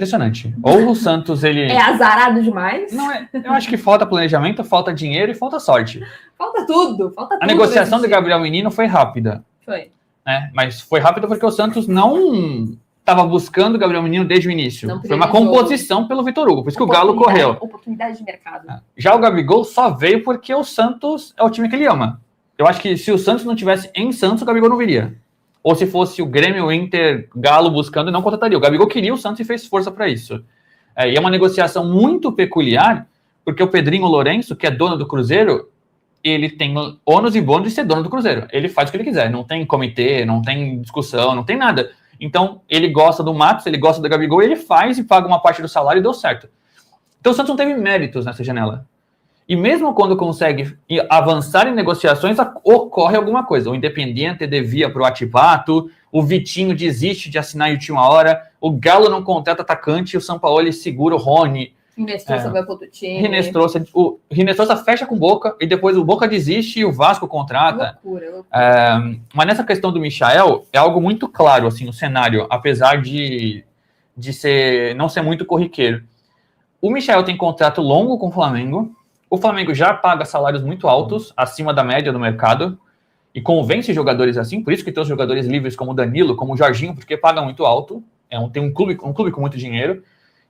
impressionante. Ou o Santos, ele... É azarado demais. Não, eu acho que falta planejamento, falta dinheiro e falta sorte. Falta tudo. A negociação do Gabriel Menino foi rápida. Foi. Né? Mas foi rápida porque o Santos não estava buscando o Gabriel Menino desde o início. Foi uma composição pelo Vitor Hugo, por isso que o Galo correu. Oportunidade de mercado. Já o Gabigol só veio porque o Santos é o time que ele ama. Eu acho que se o Santos não tivesse em Santos, o Gabigol não viria. Ou se fosse o Grêmio, o Inter, Galo buscando, não contrataria. O Gabigol queria o Santos e fez força para isso. E é uma negociação muito peculiar, porque o Pedrinho Lourenço, que é dono do Cruzeiro, ele tem ônus e bônus de ser dono do Cruzeiro. Ele faz o que ele quiser. Não tem comitê, não tem discussão, não tem nada. Então, ele gosta do Matos, ele gosta do Gabigol, ele faz e paga uma parte do salário e deu certo. Então, o Santos não teve méritos nessa janela. E mesmo quando consegue avançar em negociações, ocorre alguma coisa. O Independiente devia para o Atibato, o Vitinho desiste de assinar em última hora, o Galo não contrata atacante, o Sampaoli segura o Rony. Rinestrosa vai para outro time. O Rinestrosa fecha com o Boca, e depois o Boca desiste e o Vasco contrata. Loucura. Mas nessa questão do Michael, é algo muito claro, assim, o cenário, apesar de não ser muito corriqueiro. O Michael tem contrato longo com o Flamengo. O Flamengo já paga salários muito altos, acima da média do mercado, e convence jogadores assim, por isso que tem os jogadores livres como o Danilo, como o Jorginho, porque paga muito alto, tem um clube com muito dinheiro.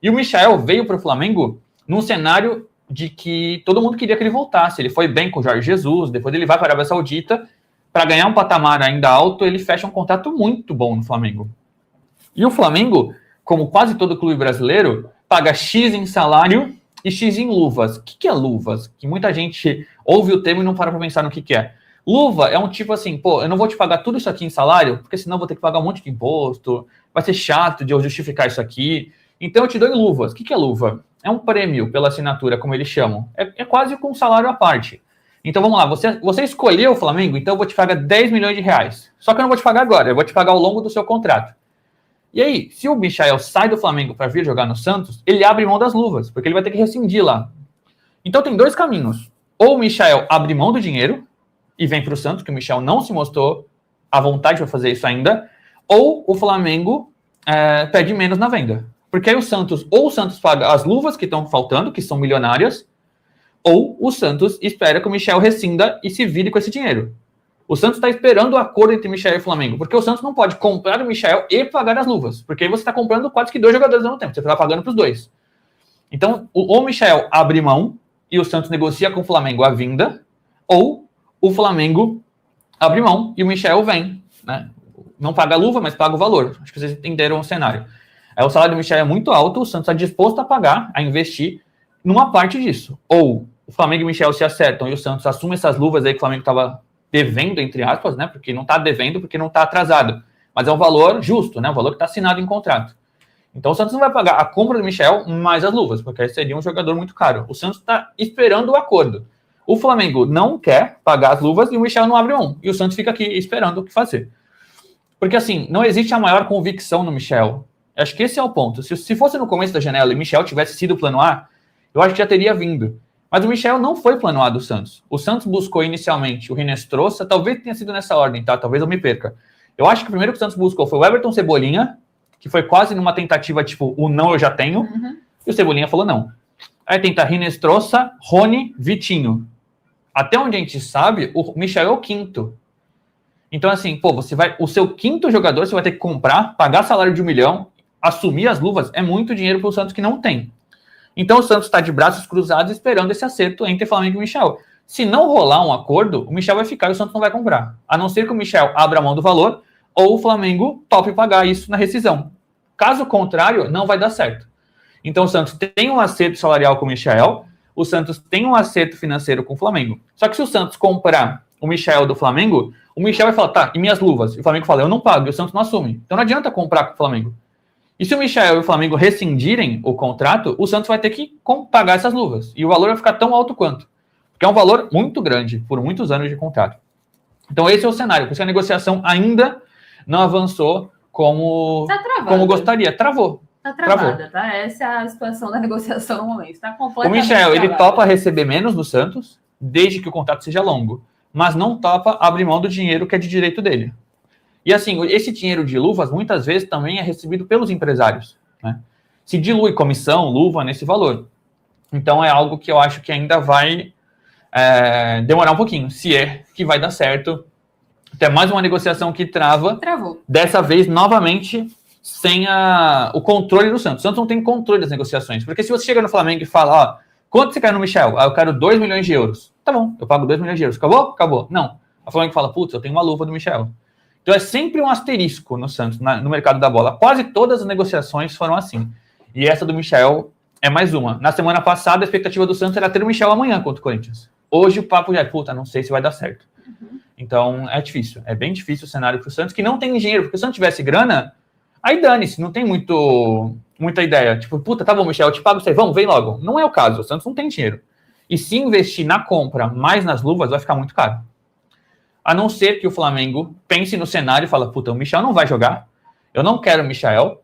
E o Michael veio para o Flamengo num cenário de que todo mundo queria que ele voltasse. Ele foi bem com o Jorge Jesus, depois ele vai para a Arábia Saudita, para ganhar um patamar ainda alto, ele fecha um contrato muito bom no Flamengo. E o Flamengo, como quase todo clube brasileiro, paga X em salário e X em luvas. O que é luvas? Que muita gente ouve o termo e não para pensar no que é. Luva é um tipo assim, pô, eu não vou te pagar tudo isso aqui em salário, porque senão eu vou ter que pagar um monte de imposto, vai ser chato de eu justificar isso aqui. Então eu te dou em luvas. O que é luva? É um prêmio pela assinatura, como eles chamam. É quase com um salário à parte. Então vamos lá, você escolheu o Flamengo, então eu vou te pagar 10 milhões de reais. Só que eu não vou te pagar agora, eu vou te pagar ao longo do seu contrato. E aí, se o Michael sai do Flamengo para vir jogar no Santos, ele abre mão das luvas, porque ele vai ter que rescindir lá. Então tem dois caminhos. Ou o Michael abre mão do dinheiro e vem para o Santos, que o Michael não se mostrou à vontade para fazer isso ainda, ou o Flamengo pede menos na venda. Porque aí o Santos paga as luvas que estão faltando, que são milionárias, ou o Santos espera que o Michael rescinda e se vire com esse dinheiro. O Santos está esperando o acordo entre Michael e Flamengo, porque o Santos não pode comprar o Michael e pagar as luvas, porque aí você está comprando quase que 2 jogadores ao mesmo tempo, você está pagando para os dois. Então, o Michael abre mão e o Santos negocia com o Flamengo a vinda, ou o Flamengo abre mão e o Michael vem, né? Não paga a luva, mas paga o valor. Acho que vocês entenderam o cenário. O salário do Michael é muito alto, o Santos está disposto a pagar, a investir numa parte disso. Ou o Flamengo e o Michael se acertam e o Santos assume essas luvas aí que o Flamengo estava devendo, entre aspas, né? Porque não está devendo, porque não está atrasado. Mas é um valor justo, né? Um valor que está assinado em contrato. Então o Santos não vai pagar a compra do Michael mais as luvas, porque aí seria um jogador muito caro. O Santos está esperando o acordo. O Flamengo não quer pagar as luvas e o Michael não abre mão. E o Santos fica aqui esperando o que fazer. Porque assim, não existe a maior convicção no Michael. Acho que esse é o ponto. Se fosse no começo da janela e o Michael tivesse sido plano A, eu acho que já teria vindo. Mas o Michael não foi plano A do Santos. O Santos buscou inicialmente o Rinestrosa, talvez tenha sido nessa ordem, tá? Talvez eu me perca. Eu acho que o primeiro que o Santos buscou foi o Everton Cebolinha, que foi quase numa tentativa tipo, o não eu já tenho, e o Cebolinha falou não. Aí tenta Rinestrosa, Rony, Vitinho. Até onde a gente sabe, o Michael é o quinto. Então assim, pô, o seu quinto jogador você vai ter que comprar, pagar salário de 1 milhão, assumir as luvas, é muito dinheiro para o Santos que não tem. Então o Santos está de braços cruzados esperando esse acerto entre Flamengo e Michael. Se não rolar um acordo, o Michael vai ficar e o Santos não vai comprar. A não ser que o Michael abra mão do valor ou o Flamengo tope pagar isso na rescisão. Caso contrário, não vai dar certo. Então o Santos tem um acerto salarial com o Michael, o Santos tem um acerto financeiro com o Flamengo. Só que se o Santos comprar o Michael do Flamengo, o Michael vai falar, tá, e minhas luvas? E o Flamengo fala, eu não pago, e o Santos não assume. Então não adianta comprar com o Flamengo. E se o Michael e o Flamengo rescindirem o contrato, o Santos vai ter que pagar essas luvas. E o valor vai ficar tão alto quanto. Porque é um valor muito grande, por muitos anos de contrato. Então esse é o cenário. Por isso a negociação ainda não avançou como gostaria. Travou. Tá travada, tá? Essa é a situação da negociação no momento. Tá completamente o Michael, travada. ele topa receber menos do Santos, desde que o contrato seja longo. Mas não topa abrir mão do dinheiro que é de direito dele. E assim, esse dinheiro de luvas, muitas vezes, também é recebido pelos empresários, né? se dilui comissão, luva nesse valor. Então é algo que eu acho que ainda vai demorar um pouquinho, se é que vai dar certo. Até mais uma negociação que travou. Dessa vez, novamente, sem o controle do Santos. O Santos não tem controle das negociações. Porque se você chega no Flamengo e fala, quanto você quer no Michel? Eu quero 2 milhões de euros. Tá bom, eu pago 2 milhões de euros. Acabou? Acabou. Não. O Flamengo fala, putz, eu tenho uma luva do Michel. Então é sempre um asterisco no Santos, no mercado da bola. Quase todas as negociações foram assim. E essa do Michel é mais uma. Na semana passada, a expectativa do Santos era ter o Michel amanhã contra o Corinthians. Hoje o papo já é, não sei se vai dar certo. Então é difícil. É bem difícil o cenário para o Santos, que não tem dinheiro. Porque se o Santos tivesse grana, aí dane-se, não tem muita ideia. Tipo, tá bom, Michel, eu te pago isso aí, vamos, vem logo. Não é o caso, o Santos não tem dinheiro. E se investir na compra mais nas luvas, vai ficar muito caro. A não ser que o Flamengo pense no cenário e fala, o Michel não vai jogar, eu não quero o Michel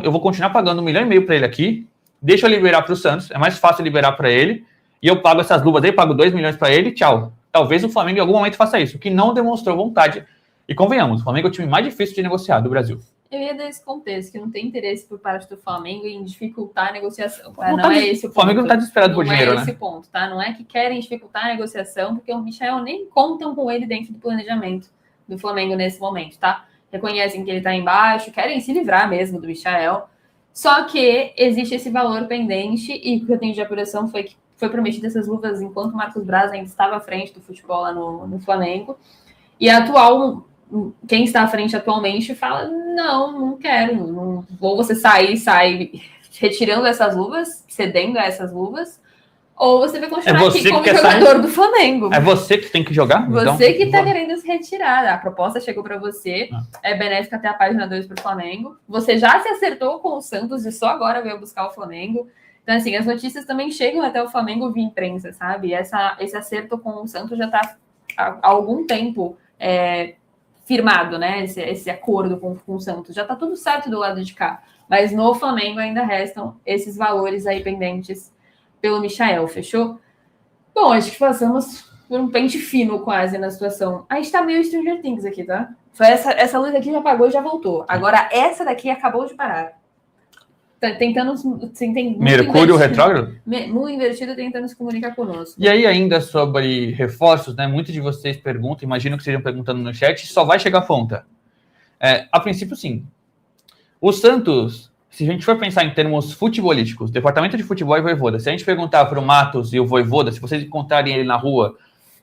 eu vou continuar pagando 1,5 milhão para ele aqui, deixa eu liberar para o Santos, é mais fácil liberar para ele, e eu pago essas luvas aí, pago 2 milhões para ele, tchau. Talvez o Flamengo em algum momento faça isso, que não demonstrou vontade. E convenhamos, o Flamengo é o time mais difícil de negociar do Brasil. Eu ia dar esse contexto, que não tem interesse por parte do Flamengo em dificultar a negociação. Tá? Não é esse o ponto. O Flamengo não está desesperado por dinheiro, né? Não é esse o ponto, tá? Não é que querem dificultar a negociação, porque o Michel nem contam com ele dentro do planejamento do Flamengo nesse momento, tá? Reconhecem que ele está embaixo, querem se livrar mesmo do Michel. Só que existe esse valor pendente, e o que eu tenho de apuração foi que foi prometido essas luvas enquanto o Marcos Braz ainda estava à frente do futebol lá no Flamengo. E quem está à frente atualmente fala, não quero, não, ou você sai retirando essas luvas, cedendo a essas luvas, ou você vai continuar aqui como jogador do Flamengo. É você que tem que jogar? Você que está querendo se retirar. A proposta chegou para você, é benéfica até a página 2 para o Flamengo. Você já se acertou com o Santos e só agora veio buscar o Flamengo. Então, assim, as notícias também chegam até o Flamengo via imprensa, sabe? Esse acerto com o Santos já está há algum tempo firmado, né? Esse acordo com o Santos. Já está tudo certo do lado de cá. Mas no Flamengo ainda restam esses valores aí pendentes pelo Michael, fechou? Bom, acho que passamos por um pente fino quase na situação. A gente tá meio Stranger Things aqui, tá? Essa luz aqui já apagou e já voltou. Agora essa daqui acabou de parar. Tá tentando... Mercúrio retrógrado? Muito invertido, tentando se comunicar conosco. E aí, ainda sobre reforços, né? Muitos de vocês perguntam, imagino que estejam perguntando no chat, só vai chegar a Ponta. A princípio, sim. O Santos, se a gente for pensar em termos futebolísticos, Departamento de Futebol e Vojvoda, se a gente perguntar para o Matos e o Vojvoda, se vocês encontrarem ele na rua,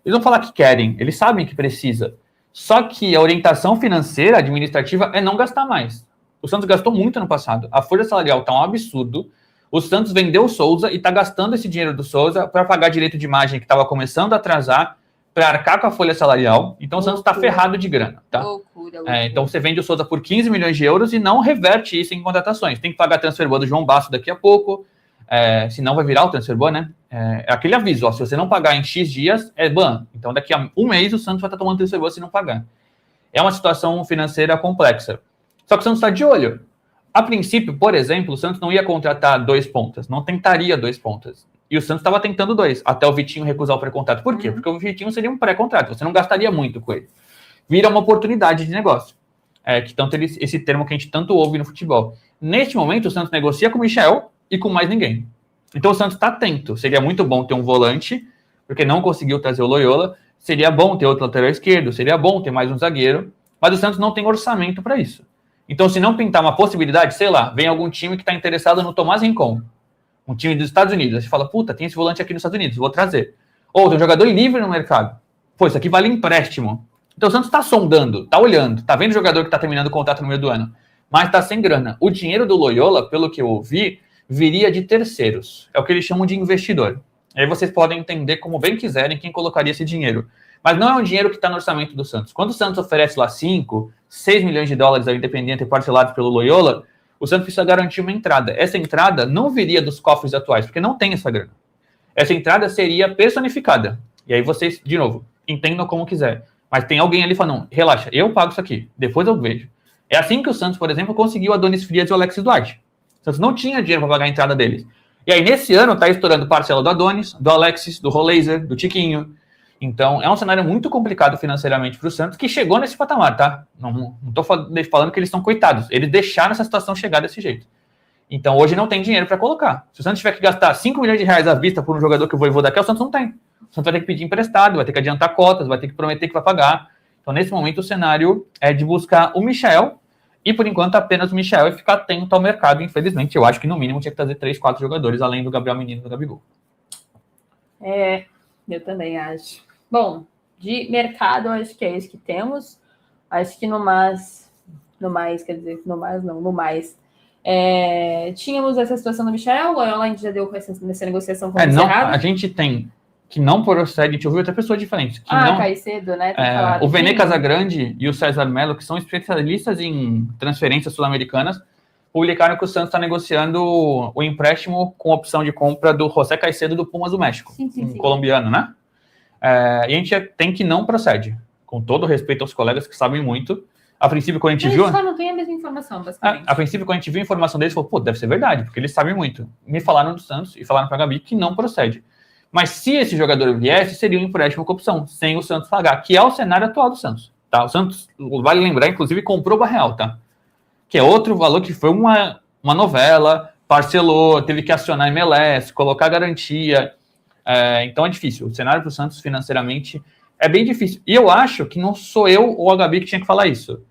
eles vão falar que querem, eles sabem que precisa. Só que a orientação financeira, administrativa, é não gastar mais. O Santos gastou muito no passado. A folha salarial está um absurdo. O Santos vendeu o Souza e está gastando esse dinheiro do Souza para pagar direito de imagem que estava começando a atrasar, para arcar com a folha salarial. Então o Santos está ferrado de grana. Tá? Loucura. Então você vende o Souza por 15 milhões de euros e não reverte isso em contratações. Tem que pagar a transferban do João Basso daqui a pouco, senão vai virar o transferban, né? É aquele aviso, se você não pagar em X dias, é ban. Então daqui a um mês o Santos vai estar tomando transferban se não pagar. É uma situação financeira complexa. Só que o Santos está de olho. A princípio, por exemplo, o Santos não ia contratar 2 pontas, não tentaria 2 pontas. E o Santos estava tentando 2, até o Vitinho recusar o pré-contrato. Por quê? Porque o Vitinho seria um pré-contrato, você não gastaria muito com ele. Vira uma oportunidade de negócio, que tanto esse termo que a gente tanto ouve no futebol. Neste momento, o Santos negocia com o Michel e com mais ninguém. Então o Santos está atento. Seria muito bom ter um volante, porque não conseguiu trazer o Loyola. Seria bom ter outro lateral esquerdo, seria bom ter mais um zagueiro, mas o Santos não tem orçamento para isso. Então, se não pintar uma possibilidade, sei lá, vem algum time que está interessado no Tomás Rincon, um time dos Estados Unidos. Aí você fala, tem esse volante aqui nos Estados Unidos, vou trazer. Ou tem um jogador livre no mercado. Isso aqui vale empréstimo. Então o Santos está sondando, está olhando, está vendo o jogador que está terminando o contrato no meio do ano, mas está sem grana. O dinheiro do Loyola, pelo que eu ouvi, viria de terceiros. É o que eles chamam de investidor. Aí vocês podem entender como bem quiserem quem colocaria esse dinheiro. Mas não é um dinheiro que está no orçamento do Santos. Quando o Santos oferece lá 5, 6 milhões de dólares ao Independiente parcelados pelo Loyola, o Santos precisa garantir uma entrada. Essa entrada não viria dos cofres atuais, porque não tem essa grana. Essa entrada seria personificada. E aí vocês, de novo, entendam como quiser. Mas tem alguém ali falando, relaxa, eu pago isso aqui, depois eu vejo. É assim que o Santos, por exemplo, conseguiu Adonis Frias e o Alexis Duarte. O Santos não tinha dinheiro para pagar a entrada deles. E aí, nesse ano, está estourando parcela do Adonis, do Alexis, do Roleiser, do Tiquinho. Então, é um cenário muito complicado financeiramente para o Santos, que chegou nesse patamar, tá? Não estou falando que eles estão coitados. Eles deixaram essa situação chegar desse jeito. Então, hoje não tem dinheiro para colocar. Se o Santos tiver que gastar 5 milhões de reais à vista por um jogador que o Vojvoda quer, o Santos não tem. O Santos vai ter que pedir emprestado, vai ter que adiantar cotas, vai ter que prometer que vai pagar. Então, nesse momento, o cenário é de buscar o Michel, e por enquanto apenas o Michel, e ficar atento ao mercado, infelizmente. Eu acho que no mínimo tinha que trazer 3, 4 jogadores, além do Gabriel Menino e do Gabigol. Eu também acho. Bom, de mercado, acho que é isso que temos. Acho que no mais, tínhamos essa situação do Michel, ou a gente já deu com nessa negociação com não, a gente tem que não procede, a gente ouviu outra pessoa diferente. Caicedo, né? O Vene Casagrande e o César Mello, que são especialistas em transferências sul-americanas, publicaram que o Santos está negociando o empréstimo com opção de compra do José Caicedo do Pumas do México, colombiano, né? E a gente tem que não procede, com todo respeito aos colegas que sabem muito. A princípio, quando a gente viu... só não tem a mesma informação, basicamente. A princípio, quando a gente viu a informação deles, falou, deve ser verdade, porque eles sabem muito. Me falaram do Santos e falaram para a Gabi que não procede. Mas se esse jogador viesse, seria um empréstimo com opção, sem o Santos pagar, que é o cenário atual do Santos. Tá? O Santos, vale lembrar, inclusive, comprou o Barreal, tá? Que é outro valor que foi uma novela, parcelou, teve que acionar MLS, colocar garantia. Então é difícil. O cenário para o Santos, financeiramente, é bem difícil. E eu acho que não sou eu ou a Gabi que tinha que falar isso.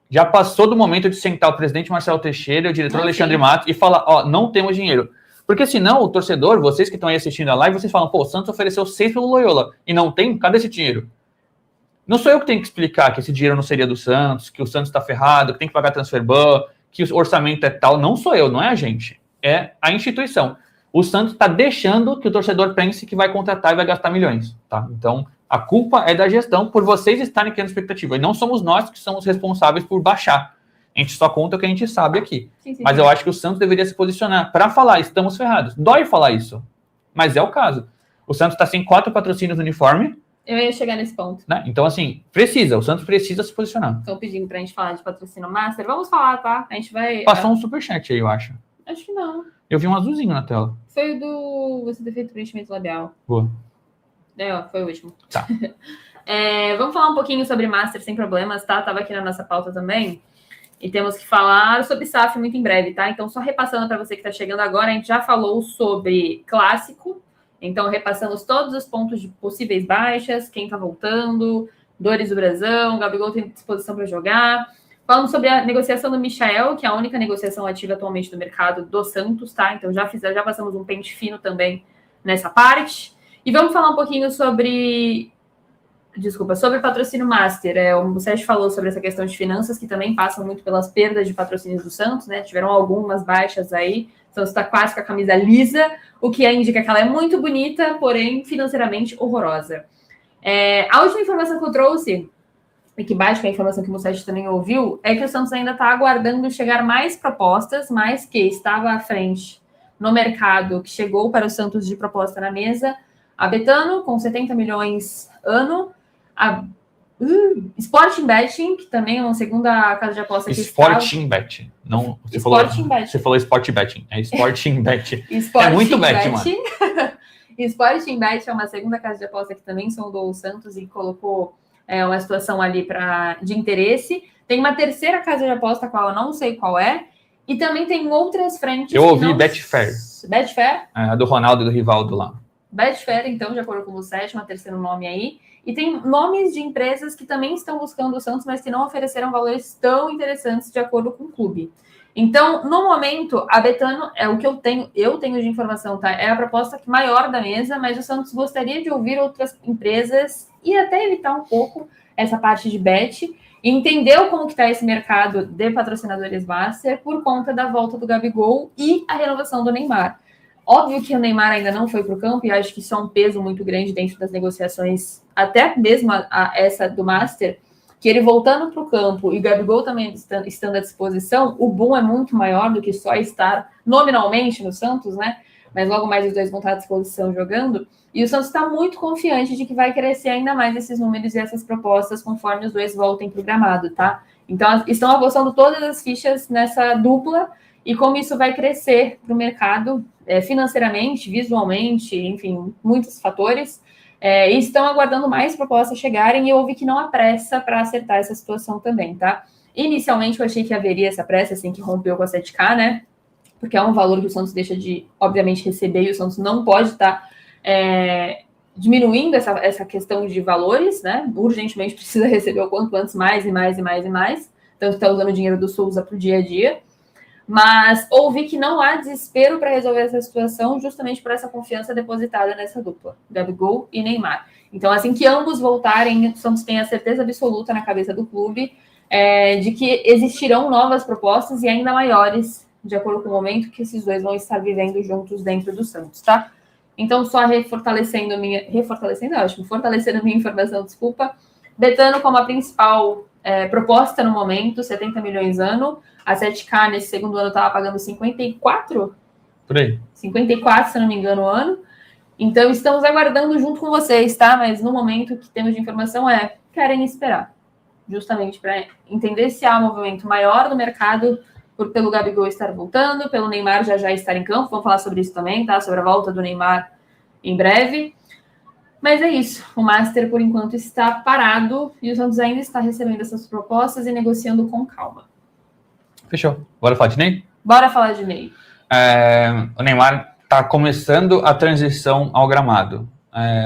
Já passou do momento de sentar o presidente Marcelo Teixeira e o diretor Alexandre Matos e falar, não temos dinheiro. Porque senão o torcedor, vocês que estão aí assistindo a live, vocês falam, o Santos ofereceu 6 pelo Loyola e não tem, cadê esse dinheiro? Não sou eu que tenho que explicar que esse dinheiro não seria do Santos, que o Santos está ferrado, que tem que pagar transfer ban, que o orçamento é tal. Não sou eu, não é a gente. É a instituição. O Santos está deixando que o torcedor pense que vai contratar e vai gastar milhões. Tá? Então, a culpa é da gestão por vocês estarem criando expectativa. E não somos nós que somos responsáveis por baixar. A gente só conta o que a gente sabe aqui. Sim. Mas eu acho que o Santos deveria se posicionar para falar, estamos ferrados. Dói falar isso, mas é o caso. O Santos está sem 4 patrocínios no uniforme. Eu ia chegar nesse ponto. Né? Então, assim, o Santos precisa se posicionar. Estão pedindo para a gente falar de patrocínio master. Vamos falar, tá? A gente vai... Passou um superchat aí, eu acho. Acho que não. Eu vi um azulzinho na tela. Foi o do... Você ter feito preenchimento labial. Boa. Foi o último. Tá. Vamos falar um pouquinho sobre master sem problemas, tá? Tava aqui na nossa pauta também. E temos que falar sobre SAF muito em breve, tá? Então, só repassando para você que está chegando agora, a gente já falou sobre clássico. Então, repassamos todos os pontos de possíveis baixas, quem está voltando, dores do Brasão, Gabigol tem disposição para jogar. Falamos sobre a negociação do Michael, que é a única negociação ativa atualmente no mercado do Santos, tá? Então, já passamos um pente fino também nessa parte. E vamos falar um pouquinho sobre patrocínio master. O Sérgio falou sobre essa questão de finanças, que também passam muito pelas perdas de patrocínios do Santos, né? Tiveram algumas baixas aí. O Santos está quase com a camisa lisa, o que indica que ela é muito bonita, porém financeiramente horrorosa. A última informação que eu trouxe, e que bate com a informação que o Sérgio também ouviu, é que o Santos ainda está aguardando chegar mais propostas, mas que estava à frente no mercado, que chegou para o Santos de proposta na mesa, a Betano, com 70 milhões ano, a Sporting Betting, que também é uma segunda casa de aposta que Sporting Betting. Não, você falou Sport Betting. É Sporting Betting. É muito bet, mano. Sporting Betting é uma segunda casa de aposta que também sondou o Santos e colocou uma situação ali de interesse. Tem uma terceira casa de aposta, qual eu não sei qual é. E também tem outras frentes. Eu ouvi Betfair. Betfair? A do Ronaldo e do Rivaldo lá. Betfair, então, de acordo com o Sérgio, um terceiro nome aí. E tem nomes de empresas que também estão buscando o Santos, mas que não ofereceram valores tão interessantes de acordo com o clube. Então, no momento, a Betano é o que eu tenho de informação, tá? É a proposta maior da mesa, mas o Santos gostaria de ouvir outras empresas e até evitar um pouco essa parte de bet e entender como que está esse mercado de patrocinadores master por conta da volta do Gabigol e a renovação do Neymar. Óbvio que o Neymar ainda não foi para o campo e acho que isso é um peso muito grande dentro das negociações, até mesmo essa do Master, que ele voltando para o campo e o Gabigol também estando à disposição, o boom é muito maior do que só estar nominalmente no Santos, né? Mas logo mais os dois vão estar à disposição jogando. E o Santos está muito confiante de que vai crescer ainda mais esses números e essas propostas conforme os dois voltem para o gramado, tá? Então, estão apostando todas as fichas nessa dupla e como isso vai crescer para o mercado financeiramente, visualmente, enfim, muitos fatores. E estão aguardando mais propostas chegarem e eu ouvi que não há pressa para acertar essa situação também, tá? Inicialmente eu achei que haveria essa pressa, assim, que rompeu com a 7K, né? porque é um valor que o Santos deixa de, obviamente, receber, e o Santos não pode estar diminuindo essa questão de valores, né? Urgentemente precisa receber o quanto antes mais e mais e mais e mais, tanto está usando o dinheiro do Souza para o dia a dia. Mas ouvi que não há desespero para resolver essa situação, justamente por essa confiança depositada nessa dupla, Gabigol e Neymar. Então, assim que ambos voltarem, o Santos tem a certeza absoluta na cabeça do clube de que existirão novas propostas e ainda maiores, de acordo com o momento que esses dois vão estar vivendo juntos dentro do Santos, tá? Então, só fortalecendo a minha informação, desculpa. Betano como a principal proposta no momento, 70 milhões ano. A 7K nesse segundo ano estava pagando 54? Por aí. 54, se não me engano, o ano. Então, estamos aguardando junto com vocês, tá? Mas no momento que temos de informação querem esperar. Justamente para entender se há um movimento maior no mercado pelo Gabigol estar voltando, pelo Neymar já estar em campo. Vamos falar sobre isso também, tá? Sobre a volta do Neymar em breve. Mas é isso. O Master, por enquanto, está parado e o Santos ainda está recebendo essas propostas e negociando com calma. Fechou. Bora falar de Ney? Bora falar de Ney. O Neymar está começando a transição ao gramado.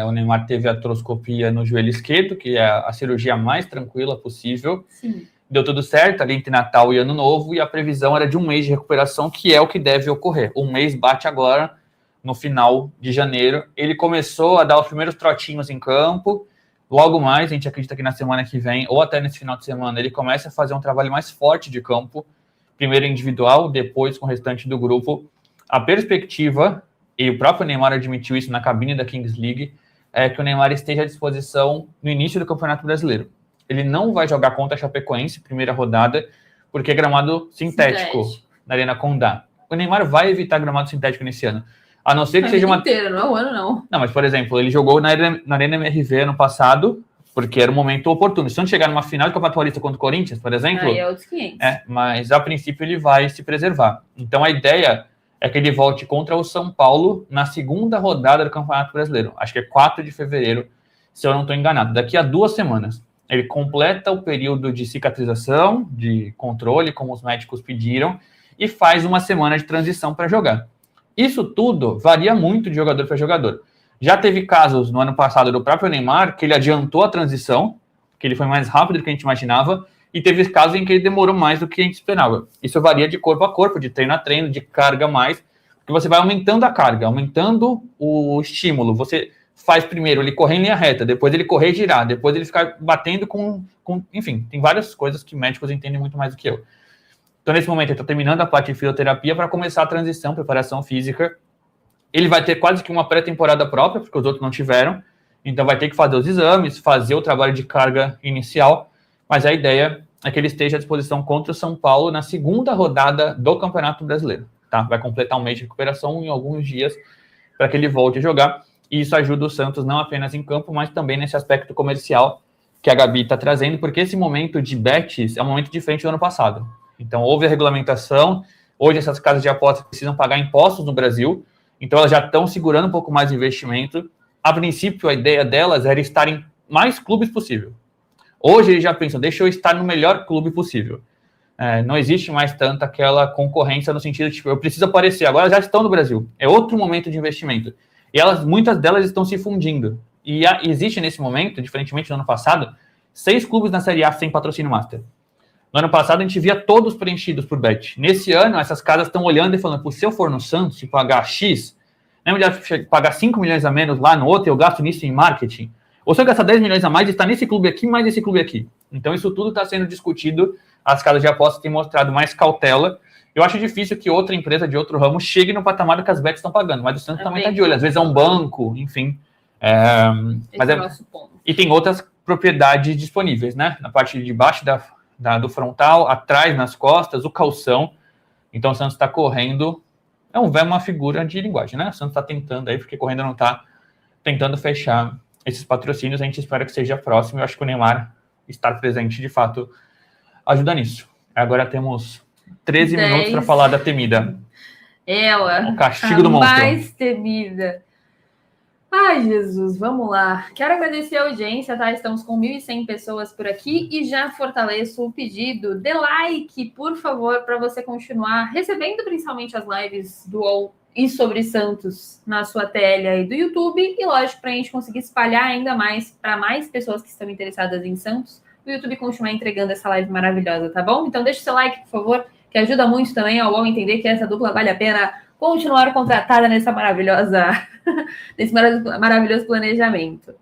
O Neymar teve a artroscopia no joelho esquerdo, que é a cirurgia mais tranquila possível. Sim. Deu tudo certo ali entre Natal e Ano Novo, e a previsão era de 1 mês de recuperação, que é o que deve ocorrer. 1 mês bate agora, no final de janeiro. Ele começou a dar os primeiros trotinhos em campo. Logo mais, a gente acredita que na semana que vem, ou até nesse final de semana, ele começa a fazer um trabalho mais forte de campo, primeiro individual, depois com o restante do grupo. A perspectiva, e o próprio Neymar admitiu isso na cabine da Kings League, é que o Neymar esteja à disposição no início do Campeonato Brasileiro. Ele não vai jogar contra a Chapecoense, primeira rodada, porque é gramado sintético na Arena Condá. O Neymar vai evitar gramado sintético nesse ano. A não ser que seja uma... inteira, não é um ano, não. Não, mas, por exemplo, ele jogou na Arena MRV ano passado, porque era um momento oportuno. Se não chegar numa final de Campeonato Paulista contra o Corinthians, por exemplo... Aí é outros 500. Mas, a princípio, ele vai se preservar. Então, a ideia é que ele volte contra o São Paulo na segunda rodada do Campeonato Brasileiro. Acho que é 4 de fevereiro, se eu não estou enganado. Daqui a 2 semanas. Ele completa o período de cicatrização, de controle, como os médicos pediram, e faz uma semana de transição para jogar. Isso tudo varia muito de jogador para jogador. Já teve casos no ano passado do próprio Neymar, que ele adiantou a transição, que ele foi mais rápido do que a gente imaginava, e teve casos em que ele demorou mais do que a gente esperava. Isso varia de corpo a corpo, de treino a treino, de carga a mais, porque você vai aumentando a carga, aumentando o estímulo. Você faz primeiro ele correr em linha reta, depois ele correr e girar, depois ele ficar batendo com... Enfim, tem várias coisas que médicos entendem muito mais do que eu. Então, nesse momento, ele está terminando a parte de fisioterapia para começar a transição, preparação física. Ele vai ter quase que uma pré-temporada própria, porque os outros não tiveram. Então, vai ter que fazer os exames, fazer o trabalho de carga inicial. Mas a ideia é que ele esteja à disposição contra o São Paulo na segunda rodada do Campeonato Brasileiro. Tá? Vai completar 1 mês de recuperação em alguns dias para que ele volte a jogar. E isso ajuda o Santos não apenas em campo, mas também nesse aspecto comercial que a Gabi está trazendo, porque esse momento de bets é um momento diferente do ano passado. Então, houve a regulamentação. Hoje, essas casas de apostas precisam pagar impostos no Brasil. Então, elas já estão segurando um pouco mais de investimento. A princípio, a ideia delas era estar em mais clubes possível. Hoje, eles já pensam, deixa eu estar no melhor clube possível. Não existe mais tanta aquela concorrência no sentido de, tipo, eu preciso aparecer. Agora, já estão no Brasil. É outro momento de investimento. E muitas delas estão se fundindo. E existe, nesse momento, diferentemente do ano passado, 6 clubes na Série A sem patrocínio master. No ano passado, a gente via todos preenchidos por bet. Nesse ano, essas casas estão olhando e falando, se eu for no Santos e pagar X, não é melhor pagar 5 milhões a menos lá no outro, eu gasto nisso em marketing? Ou se eu gastar 10 milhões a mais, está nesse clube aqui, mais nesse clube aqui. Então, isso tudo está sendo discutido. As casas de apostas têm mostrado mais cautela. Eu acho difícil que outra empresa de outro ramo chegue no patamar que as bets estão pagando, mas o Santos também está de olho. Às vezes é um banco, enfim. E tem outras propriedades disponíveis, né? Na parte de baixo do frontal, atrás, nas costas, o calção. Então, o Santos está correndo. É uma figura de linguagem, né? O Santos está tentando aí, porque correndo não está tentando fechar esses patrocínios. A gente espera que seja próximo. Eu acho que o Neymar estar presente, de fato, ajuda nisso. Agora temos 13 minutos para falar da temida. Ela. O castigo do monstro. Mais temida. Ai, Jesus, vamos lá. Quero agradecer a audiência, tá? Estamos com 1.100 pessoas por aqui e já fortaleço o pedido. Dê like, por favor, para você continuar recebendo principalmente as lives do UOL e sobre Santos na sua tela aí do YouTube. E, lógico, para a gente conseguir espalhar ainda mais para mais pessoas que estão interessadas em Santos, o YouTube continuar entregando essa live maravilhosa, tá bom? Então, deixa o seu like, por favor, que ajuda muito também ao UOL entender que essa dupla vale a pena continuar contratada nessa maravilhosa... desse maravilhoso planejamento.